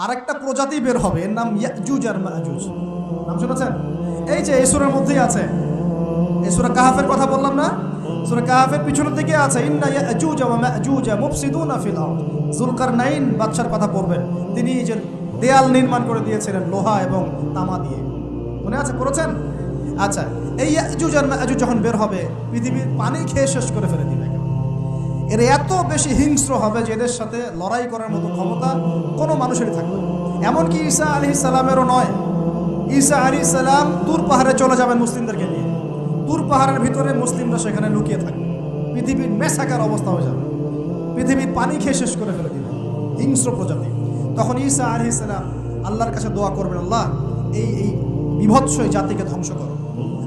আরেকটা প্রজাতি বের হবে, এর নাম ইয়াজুজ আর মাজুজ। নাম শুনেছেন? এই যে এই সূরার মধ্যেই আছে, এই সূরা কাহাফের কথা বললাম না, সূরা কাহাফের পিছনের দিকে আছে ইন্না ইয়াজুজ ওয়া মাজুজ মুফসিদুনা ফিল আরদ। যুলকারনাইন বাদশার কথা পড়বেন, তিনি যে দেয়াল নির্মাণ করে দিয়েছিলেন লোহা এবং তামা দিয়ে, মনে আছে, পড়েছেন? আচ্ছা, এই ইয়াজুজ আর মাজুজ যখন বের হবে, পৃথিবীর পানি খেয়ে শেষ করে ফেলে দিবে। এর এত বেশি হিংস্র হবে যে এদের সাথে লড়াই করার মতো ক্ষমতা কোনো মানুষেরই থাকবে না। এমনকি ঈসা আলাইহিস সালামেরও নয়। ঈসা আলাইহিস সালাম তুর পাহাড়ে চলে যাবেন মুসলিমদেরকে নিয়ে, তুর পাহাড়ের ভিতরে মুসলিমরা সেখানে লুকিয়ে থাকবে, পৃথিবীর মেসাকার অবস্থা হয়ে যাবে, পৃথিবীর পানি খেয়ে শেষ করে ফেলে দিবে হিংস্র প্রজাতি। তখন ঈসা আলাইহিস সালাম আল্লাহর কাছে দোয়া করবেন, আল্লাহ এই বিভৎস জাতিকে ধ্বংস করো।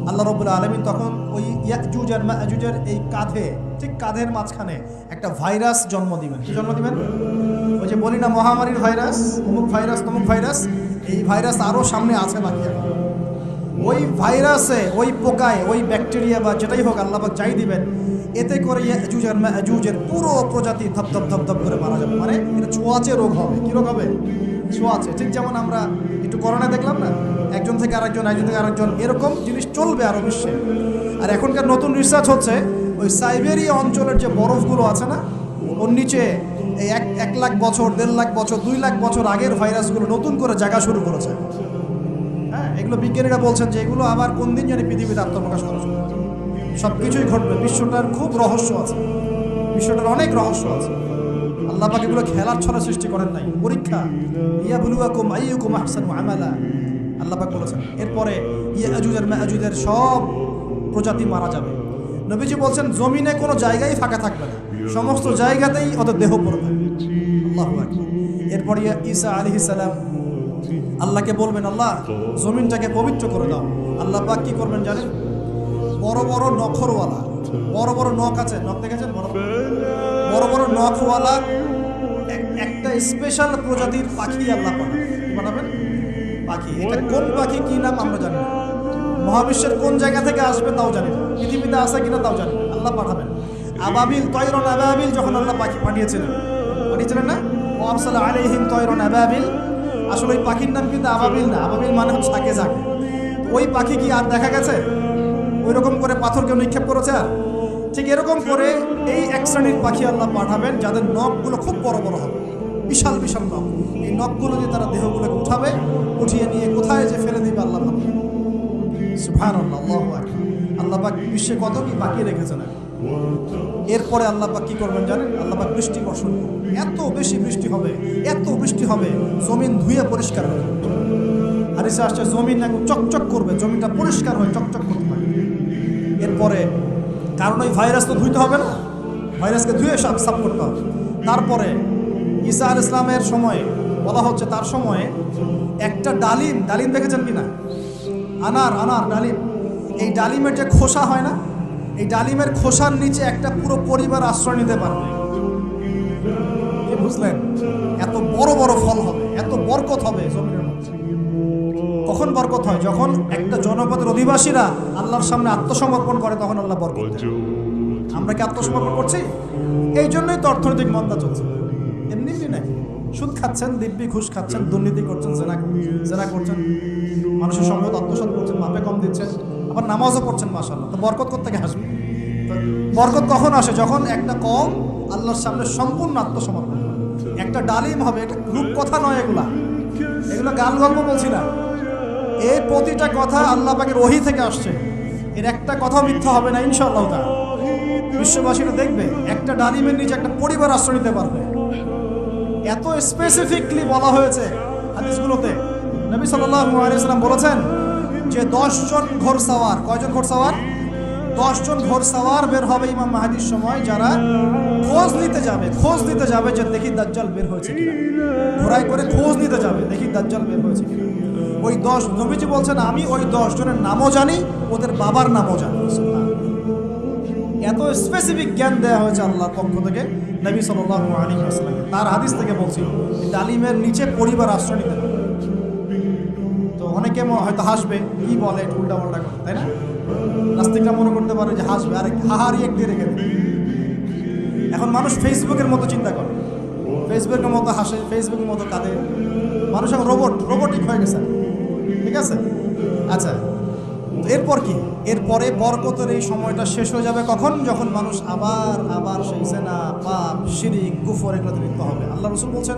আল্লাহ রাব্বুল আলামিন তখন ওই ইয়াজুজ আর মাজুজের এই কাঁধে, ঠিক কাঁধের মাঝখানে একটা ভাইরাস জন্ম দিবেন। কি জন্ম দিবেন? ওই যে বলি না মহামারীর ভাইরাস, অমুক ভাইরাস তমুক ভাইরাস, এই ভাইরাস আরও সামনে আছে বাকি। ওই ভাইরাসে, ওই পোকায়, ওই ব্যাকটেরিয়া বা যেটাই হোক আল্লাহ পাক যাই দিবেন, এতে করে ইয়াজুজ আর মাজুজের পুরো প্রজাতি ধপ ধপ করে মারা যাবে। মানে এটা ছোঁয়াচে রোগ হবে। কি রোগ হবে? ছোঁয়াচে। ঠিক যেমন আমরা একটু করোনা দেখলাম না, একজন থেকে আরেকজন, একজন থেকে আরেকজন, এরকম জিনিস চলবে আরও বিশ্বে। আর এখনকার নতুন রিসার্চ হচ্ছে ওই সাইবেরিয়া অঞ্চলের যে বরফগুলো আছে না, ওর নিচে এই 1 লাখ বছর, 1.5 লাখ বছর, 2 লাখ বছর আগের ভাইরাসগুলো নতুন করে জায়গা শুরু করেছে। হ্যাঁ, এগুলো বিজ্ঞানীরা বলছেন যে এগুলো আবার কোন দিন জানি পৃথিবীতে আত্মপ্রকাশ করা শুরু করবে। সব কিছুই ঘটবে। বিশ্বটার খুব রহস্য আছে, বিশ্বটার অনেক রহস্য আছে। আল্লাহ পাক এগুলো খেলার ছলে সৃষ্টি করেন নাই, পরীক্ষা। ইয়াবলুয়াকুম আইয়ুকুম আহসানু আমালা, আল্লাহ পাক বলেছেন। এরপরে ইয়াজুজ আর মাজুজের সব প্রজাতি মারা যাবে। নবীজি বলছেন জমিনে কোনো জায়গায় ফাঁকা থাকবে না, সমস্ত জায়গাতেই ওদের দেহ পড়ে থাকবে। আল্লাহু আকবার। এরপরে ঈসা আলাইহিস সালাম আল্লাহকে বলবেন, আল্লাহ জমিনটাকে পবিত্র করে দাও। আল্লাহ পাক কি করবেন জানেন? বড় বড় নখরওয়ালা, বড় বড় নখ আছে, নখ দেখেছেন? বড় বড় নখওয়ালা একটা স্পেশাল প্রজাতির পাখি আল্লাহ পাঠাবেন। পাখি, এটা কোন পাখি, কি নাম আমরা জানি না, মহাবিশ্বের কোন জায়গা থেকে আসবে তাও জানি না, পৃথিবীতে আসে কিনা তাও জানি না, আল্লাহ পাঠাবেন। আবাবিল, তয়রন আবাবিল যখন আল্লাহ পাখি পাঠিয়েছিলেন না, ও আরসালা আলাইহিম তয়রন আবাবিল। আসলে ওই পাখির নাম কিন্তু আবাবিল না, আবাবিল মানে হচ্ছে ঝাঁকে ঝাঁকে। ওই পাখি কি আর দেখা গেছে? ওই রকম করে পাথর কেউ নিক্ষেপ করেছে? আর ঠিক এরকম করে এই এক শ্রেণীর পাখি আল্লাহ পাঠাবেন যাদের নখগুলো খুব বড় বড় হবে, বিশাল বিশাল নখ। এই নখগুলো দিয়ে তারা দেহগুলোকে উঠাবে, উঠিয়ে নিয়ে কোথায় যে ফেলে দিবে আল্লাহ ভাববে। সুবহানাল্লাহ, আল্লাহু আকবার। আল্লাহ পাক বিশ্বে কত কি বাকি রেখেছেন। এরপরে আল্লাহ পাক কি করবেন জানেন? আল্লাহ পাক বৃষ্টি বর্ষণ করবেন। এত বেশি বৃষ্টি হবে, এত বৃষ্টি হবে, জমিন ধুয়ে পরিষ্কার হবে। হাদিসে আসছে জমিন একদম চকচক করবে, জমিনটা পরিষ্কার হয়ে চকচক করতে পারে। এরপরে কারণ ওই ভাইরাস তো ধুইতে হবে না, ভাইরাসকে ধুয়ে সাফ করতে হবে। তারপরে ঈসা আলাইহিস সালামের সময়ে বলা হচ্ছে, তার সময়ে একটা ডালিম দেখেছেন কিনা? আনার ডালিম, এই ডালিমের যে খোসা হয় না, এই ডালিমের খোসার নিচে একটা পুরো পরিবার আশ্রয় নিতে পারবে। কি বুঝলেন? এত বড় বড় ফল হবে, এত বরকত হবে জমিনের মধ্যে। কখন বরকত হয়? যখন একটা জনপদের অধিবাসীরা আল্লাহর সামনে আত্মসমর্পণ করে, তখন আল্লাহ বরকত দেন। আমরা কি আত্মসমর্পণ করছি? এই জন্যই তো অর্থনৈতিক মন্দা চলছে। এমনি নাকি সুদ খাচ্ছেন, দিব্যি ঘুষ খাচ্ছেন, দুর্নীতি করছেন, জেনা করছেন, মানুষের সম্পদ আত্মসাৎ করছেন, মাপে কম দিচ্ছেন, আবার নামাজও পড়ছেন, মাশাআল্লাহ। তো বরকত কোত্থেকে আসবে? বরকত কখন আসে? যখন একটা কওম আল্লাহর সামনে সম্পূর্ণ আত্মসমর্পণ। একটা ডালিম হবে, এটা রূপকথা নয়, এগুলো গাল গল্প বলছি না। এই প্রতিটা কথা আল্লাহ পাকের ওহী থেকে আসছে, এর একটা কথা মিথ্যা হবে না ইনশাআল্লাহ। তা বিশ্ববাসীরা দেখবে একটা ডালিমের নিচে একটা পরিবার আশ্রয় নিতে পারবে। এত স্পেসিফিকলি বলা হয়েছে হাদিসগুলোতে। নবী সাল্লাল্লাহু আলাইহি ওয়াসাল্লাম বলেছেন যে 10 জন ঘোড়সওয়ার, কয়জন ঘোড়সওয়ার? 10 জন ঘোড়সওয়ার বের হবে ইমাম মাহদির সময়, যারা খোঁজ নিতে যাবে যে দেখি দাজ্জাল বের হয়েছে কিনা। ঘোড়ায় করে খোঁজ নিতে যাবে, দেখি দাজ্জাল বের হয়েছে কিনা। ওই 10, নবীজি বলছেন আমি ওই 10 জনের নামও জানি, ওদের বাবার নামও জানি। এত স্পেসিফিক জ্ঞান দেওয়া হয়েছে আল্লাহর পক্ষ থেকে নবী সাল্লাল্লাহু আলাইহি ওয়াসাল্লামকে। তার হাদিস থেকে বলছি, ডালিমের নিচে পরিবার আশ্রয় নিতে পারে। তো অনেকে হয়তো হাসবে, কি বলে, উল্টা পাল্টা করে, তাই না? নাস্তিকরা মনে করতে পারে যে হাসবে, আরে হাহারি একটি রেখে দেবে। এখন মানুষ ফেসবুকের মতো চিন্তা করে, ফেসবুকের মতো হাসে, ফেসবুকের মতো কাঁদে। মানুষ এখন রোবোটিক হয়ে গেছে, ঠিক আছে? আচ্ছা, তো এরপর কি? এরপরে বরকতের এই সময়টা শেষ হয়ে যাবে কখন? যখন মানুষ আবার সেই জেনা, পাপ, শিরিক, কুফর এগুলোতে লিপ্ত হবে। আল্লাহ রাসূল বলছেন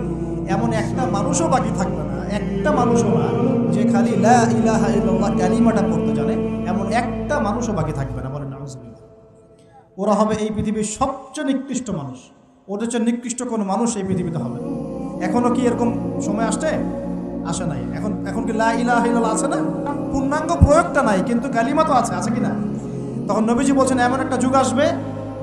এমন একটা মানুষও বাকি থাকবে না, একটা মানুষও না যে খালি লা ইলাহা ইল্লাল্লাহ কালিমাটা পড়তে জানে, এমন একটা মানুষও বাকি থাকবে না। বলেন নাউযুবিল্লাহ। ওরা হবে এই পৃথিবীর সবচেয়ে নিকৃষ্ট মানুষ। ওদের চেয়ে নিকৃষ্ট কোনো মানুষ এই পৃথিবীতে হবে। এখনো কি এরকম সময় আসে নাই? এখন কি লা ইলাহা ইল্লাল্লাহ আছে না? পূর্ণাঙ্গ প্রয়োগটা নাই, কিন্তু কালিমা তো আছে কি না? তখন নবীজি বলছেন এমন একটা যুগ আসবে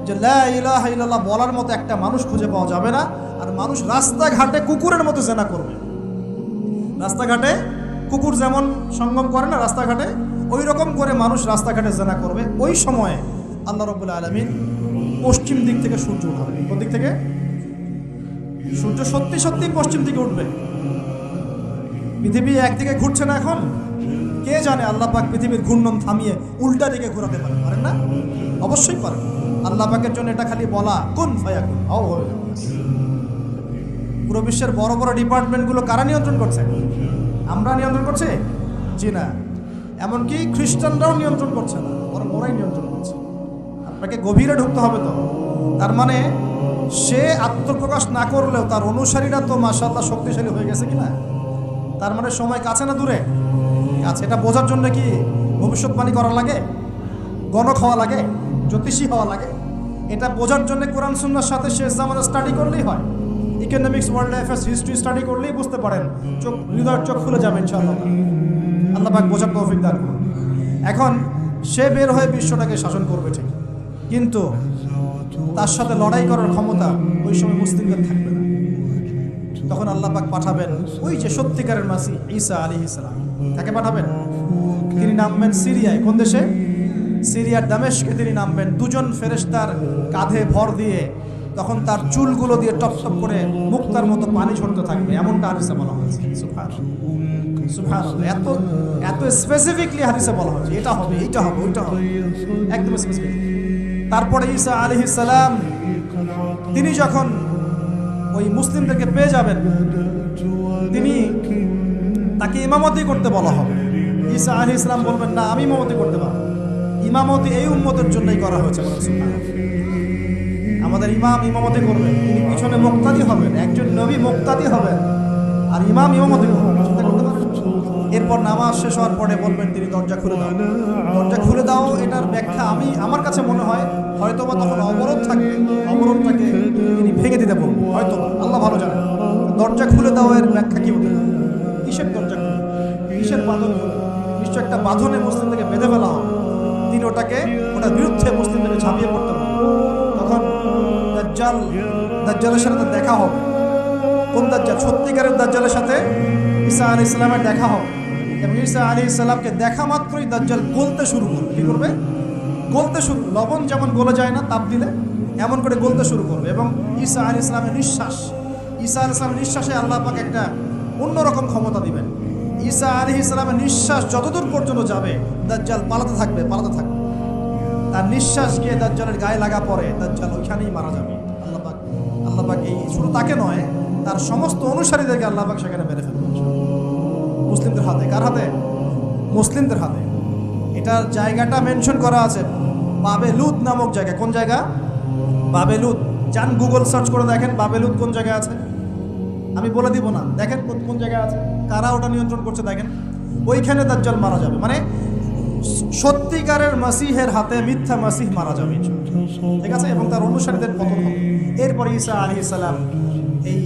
যে লা ইলাহা ইল্লাল্লাহ বলার মতো একটা মানুষ খুঁজে পাওয়া যাবে না, আর মানুষ রাস্তাঘাটে কুকুরের মতো জেনা করবে। রাস্তাঘাটে কুকুর যেমন সঙ্গম করে না রাস্তাঘাটে, ওই রকম করে মানুষ রাস্তাঘাটে জেনা করবে। ওই সময়ে আল্লাহ রাব্বুল আলামিন পশ্চিম দিক থেকে সূর্য উঠাবে। কোন দিক থেকে? সূর্য সত্যি পশ্চিম দিকে উঠবে। পৃথিবী একদিকে ঘুরছে না এখন, কে জানে আল্লাহ পাক পৃথিবীর ঘূর্ণন থামিয়ে উল্টা দিকে ঘোরাতে পারেন না? অবশ্যই পারেন। আল্লাহ পাকের জন্য এটা খালি বলা কুন ফায়াকুন, হয়ে যাবে। পুরো বিশ্বের বড় বড় ডিপার্টমেন্টগুলো কারা নিয়ন্ত্রণ করছে? আমরা নিয়ন্ত্রণ করছি? জি না। এমনকি খ্রিস্টানরাও নিয়ন্ত্রণ করছে না, বরং ওরাই নিয়ন্ত্রণ করছে। আপনাকে গভীরে ঢুকতে হবে তো। তার মানে সে আত্মপ্রকাশ না করলেও তার অনুসারীরা তো মাশাআল্লাহ শক্তিশালী হয়ে গেছে কিনা? তার মানে সময় কাছে না দূরে? কাছে। এটা বোঝার জন্য কি ভবিষ্যৎবাণী করা লাগে, গণক হওয়া লাগে, জ্যোতিষী হওয়া লাগে? এটা বোঝার জন্য কোরআন সুন্নাহর সাথে শেষ জামানা স্টাডি করলেই হয়। Economics, world affairs, history study করলেই বুঝতে পারেন, হৃদয়ের চোখ খুলে যাবে ইনশাআল্লাহ। আল্লাহ পাক বোঝার তৌফিক দান করুন। এখন সে বের হয়ে বিশ্বটাকে শাসন করবে ঠিক, কিন্তু তার সাথে লড়াই করার ক্ষমতা ওই সময় মুসলিমদের থাকবে না। তখন আল্লাহ পাক পাঠাবেন ওই যে সত্যিকারের মাসিহ ঈসা আলাইহিস সালাম। তাকে পাঠাবেন, তিনি নামবেন সিরিয়ায়। কোন দেশে? সিরিয়ার দামেস্কে তিনি নামবেন দুজন ফেরেশতার কাঁধে ভর দিয়ে। তখন তার চুলগুলো দিয়ে টপ টপ করে মুক্তার মতো পানি ঝরতে থাকবে, এমনটা হাদিসে বলা হয়েছে। সুবহানাল্লাহ, এত স্পেসিফিকলি হাদিসে বলা হয়েছে এটা হবে, এইটা হবে, ওইটা হবে, একদম স্পেসিফিক। তারপরে ঈসা আলাইহিস সালাম তিনি যখন ওই মুসলিমদেরকে পেয়ে যাবেন, তাকে ইমামতি করতে বলা হবে। ঈসা আলাইহিস সালাম বলবেন না, আমি ইমামতি করতে পারবো। ইমামতি এই উম্মতের জন্যই করা হয়েছে। আমাদের ইমাম ইমামতি করবেন, তিনি পিছনে মুক্তাদি হবেন। একজন নবী মুক্তাদি হবেন আর ইমাম ইমামতি করবেন। চিন্তা করতে পারেন? এরপর নামাজ শেষ হওয়ার পরে বলবেন তিনি দরজা খুলে দাও, দরজা খুলে দাও। এটার ব্যাখ্যা আমার কাছে মনে হয় হয়তোবা তখন অবরোধ থাকবে, অবরোধটাকে তিনি ভেঙে দিতে বলবেন হয়তোবা, আল্লাহ ভালো জানেন। দরজা খুলে দাও এর ব্যাখ্যা কি হতে পারে? কিসের দরজা খুলে, কিসের বাঁধন খুলে? নিশ্চয় একটা বাঁধনে মুসলিমদেরকে বেঁধে ফেলা হবে। তিনি ওটার বিরুদ্ধে মুসলিমদেরকে ঝাঁপিয়ে পড়তে হবে। তখন দাজ্জালের সাথে দেখা হবে। কোন দাজ্জাল? সত্যিকারের দাজ্জালের সাথে ঈসা আলাইহিস সালামের দেখা হবে। এবং ঈসা আলাইহিস সালামকে দেখা মাত্রই দাজ্জাল গলতে শুরু করবে। কি করবে? গলতে শুরু। লবণ যেমন গলে যায় না তাপ দিলে, এমন করে গলতে শুরু করবে। এবং ঈসা আলাইহিস সালামের নিঃশ্বাসে আল্লাহ পাক একটা অন্যরকম ক্ষমতা দিবেন। ঈসা আলাইহিস সালামের নিঃশ্বাস যতদূর পর্যন্ত যাবে দাজ্জাল পালাতে থাকবে। তার নিঃশ্বাস গিয়ে দাজ্জালের গায়ে লাগা পরে দাজ্জাল ওইখানেই মারা যাবে। আল্লাহ পাক এই শুধু তাকে নয়, তার সমস্ত অনুসারীদেরকে আল্লাহ পাক সেখানে মেরে ফেলবেন মুসলিমদের হাতে। কার হাতে? মুসলিমদের হাতে। এটার জায়গাটা মেনশন করা আছে, বাবেলুদ নামক জায়গা। কোন জায়গা? বাবেলুদ। যান গুগল সার্চ করে দেখেন বাবেলুদ কোন জায়গায় আছে। আমি বলে দিব না, দেখেন কোন জায়গায় আছে, কারা ওটা নিয়ন্ত্রণ করছে দেখেন। ওইখানে দাজ্জাল মারা যাবে। মানে সত্যিকারের মাসিহের হাতে মিথ্যা মাসিহ মারা যাবে, ঠিক আছে? এবং তার অনুসারীদের পতন হবে। এরপরে ঈসা আলাইহিস সালাম এই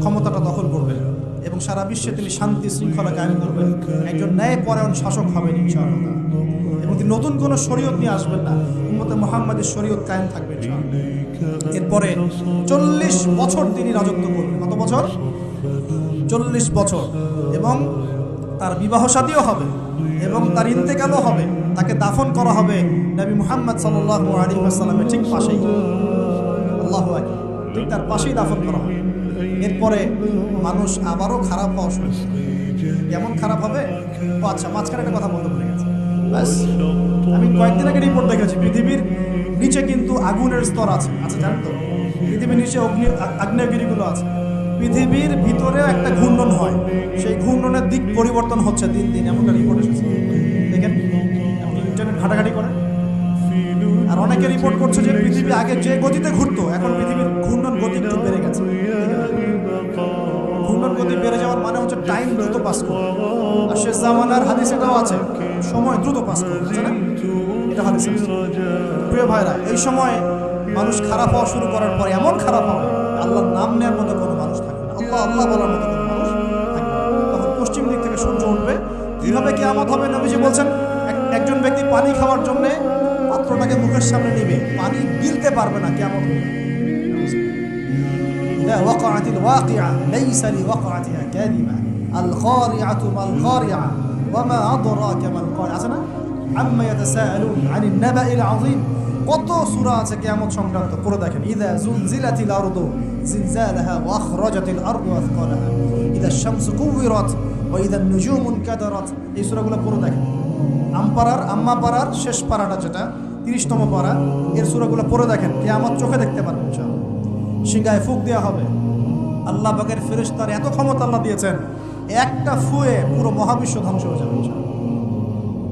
ক্ষমতাটা দখল করবেন এবং সারা বিশ্বে তিনি শান্তি শৃঙ্খলা কায়েম করবেন। একজন ন্যায়পরায়ণ শাসক হবেন ইনশাআল্লাহ। এবং তিনি নতুন কোনো শরীয়ত নিয়ে আসবেন না, উম্মতে মুহাম্মাদের শরীয়ত কায়েম থাকবে ইনশাআল্লাহ। এরপরে 40 বছর তিনি রাজত্ব করবেন। কত বছর? 40 বছর। এবং তার বিবাহ শাদীও হবে এবং তার ইন্তেকালও হবে। তাকে দাফন করা হবে নবী মুহাম্মদ সাল্লাল্লাহু আলাইহি ওয়াসাল্লামের ঠিক পাশেই। আল্লাহু আকবার, ঠিক তার পাশেই দাফন করা হবে। এরপরে মানুষ আবারও খারাপ হওয়া শুরু করবে। কেমন খারাপ হবে? আচ্ছা, মাঝখানে একটা কথা বলতে ভুলে গেছি। আমি কয়েকদিন আগে রিপোর্ট দেখেছি, পৃথিবীর নিচে কিন্তু আগুনের স্তর আছে। আচ্ছা, জানেন তো পৃথিবীর নিচে আগ্নেয়গিরিগুলো আছে। পৃথিবীর ভিতরে একটা ঘূর্ণন হয়, সেই দিক পরিবর্তন হচ্ছে দিন দিন, এমনটা রিপোর্ট এসেছে। দেখেন, আপনি ইন্টারনেট ঘাটাঘাটি করেন, আর অনেকে রিপোর্ট করছে যে পৃথিবী আগে যে গতিতে ঘুরতো, এখন পৃথিবীর ঘূর্ণন গতি একটু বেড়ে গেছে। ঘূর্ণন গতি বেড়ে যাওয়ার মানে হচ্ছে টাইম দ্রুত পাস করে। আর শেষ জামানার হাদিস এটাও আছে, সময় দ্রুত পাস করে, আছে না? এটা হাদিস আছে। প্রিয় ভাইরা, এই সময় মানুষ খারাপ হওয়া শুরু করার পরে এমন খারাপ হবে, আল্লাহর নাম নেওয়ার মতো কোনো মানুষ থাকবে না, আল্লাহ আল্লাহ বলার মতো কোনো মানুষ থাকবে না। তখন পশ্চিম দিক থেকে সূর্য উঠবে। কিভাবে কিয়ামত হবে? নবীজি বলছেন, একজন ব্যক্তি পানি খাওয়ার জন্য পাত্রটাকে মুখের সামনে নিবে, পানি গিলতে পারবে না, কিয়ামত হবে। إذا وقعت الواقعة ليس لوقعتها كاذبة القارعة ما القارعة وما أدراك ما القارعة আছে না? عما يتساءلون عن النبأ العظيم। কত সূরা আছে কিয়ামত সংক্রান্ত, পড়ে দেখেন। إذا زلزلت الأرض زلزالها وأخرجت الأرض أثقالها إذا الشمس كورت وإذا النجوم انكدرت। এই সূরাগুলো পড়ে দেখেন। আম্মা পারার শেষ পারাটা, যেটা 30তম পারা, এর সূরাগুলো পড়ে দেখেন। কিয়ামত চোখে দেখতে পারবেন ইনশাআল্লাহ। সিংহায় ফুঁক দেওয়া হবে। আল্লাহ পাকের ফেরেশতার এত ক্ষমতা আল্লাহ দিয়েছেন, একটা ফুয়ে পুরো মহাবিশ্ব ধ্বংস হয়ে যাবে ইনশাআল্লাহ।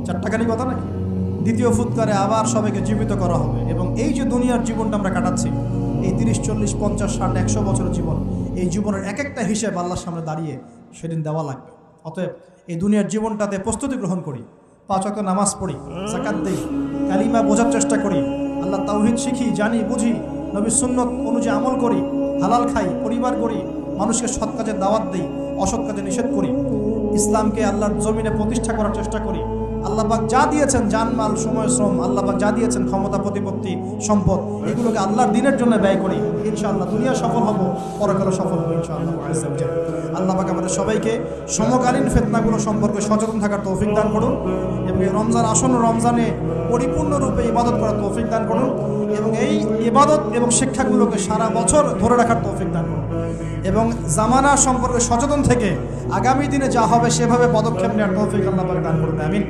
চারটাখানি কথা নাকি? দ্বিতীয় ফুৎকারে আবার সবাইকে জীবিত করা হবে। এবং এই যে দুনিয়ার জীবনটা আমরা কাটাচ্ছি, এই 30, 40, 50, 60, 100 বছরের জীবন, এই জীবনের এক একটা হিসেব আল্লাহর সামনে দাঁড়িয়ে সেদিন দেওয়া লাগবে। অতএব এই দুনিয়ার জীবনটাতে প্রস্তুতি গ্রহণ করি, 5 ওয়াক্ত নামাজ পড়ি, যাকাত দেই, কালিমা বোঝার চেষ্টা করি, আল্লাহ তাওহীদ শিখি, জানি, বুঝি, নবীর সুন্নত অনুযায়ী আমল করি, হালাল খাই, পরিবার করি, মানুষকে সৎ কাজে দাওয়াত দেই, অসৎ কাজে নিষেধ করি, ইসলামকে আল্লাহর জমিনে প্রতিষ্ঠা করার চেষ্টা করি। আল্লাহ পাক যা দিয়েছেন, জানমাল, সময়, শ্রম, আল্লাহ পাক যা দিয়েছেন, ক্ষমতা, প্রতিপত্তি, সম্পদ, এগুলোকে আল্লাহর দ্বীনের জন্য ব্যয় করি। ইনশাআল্লাহ দুনিয়া সফল হব, পরকালে সফল হব ইনশাআল্লাহ। আল্লাহ পাক আমাদের সবাইকে সমকালীন ফিতনাগুলো সম্পর্কে সচেতন থাকার তৌফিক দান করুন, এবং এই রমজান, আসন্ন রমজানে পরিপূর্ণরূপে ইবাদত করার তৌফিক দান করুন, এবং এই ইবাদত এবং শিক্ষাগুলোকে সারা বছর ধরে রাখার তৌফিক দান করুন, এবং জামানা সম্পর্কে সচেতন থেকে আগামী দিনে যা হবে সেভাবে পদক্ষেপ নেওয়ার তৌফিক আল্লাহ পাক দান করুন। আমিন।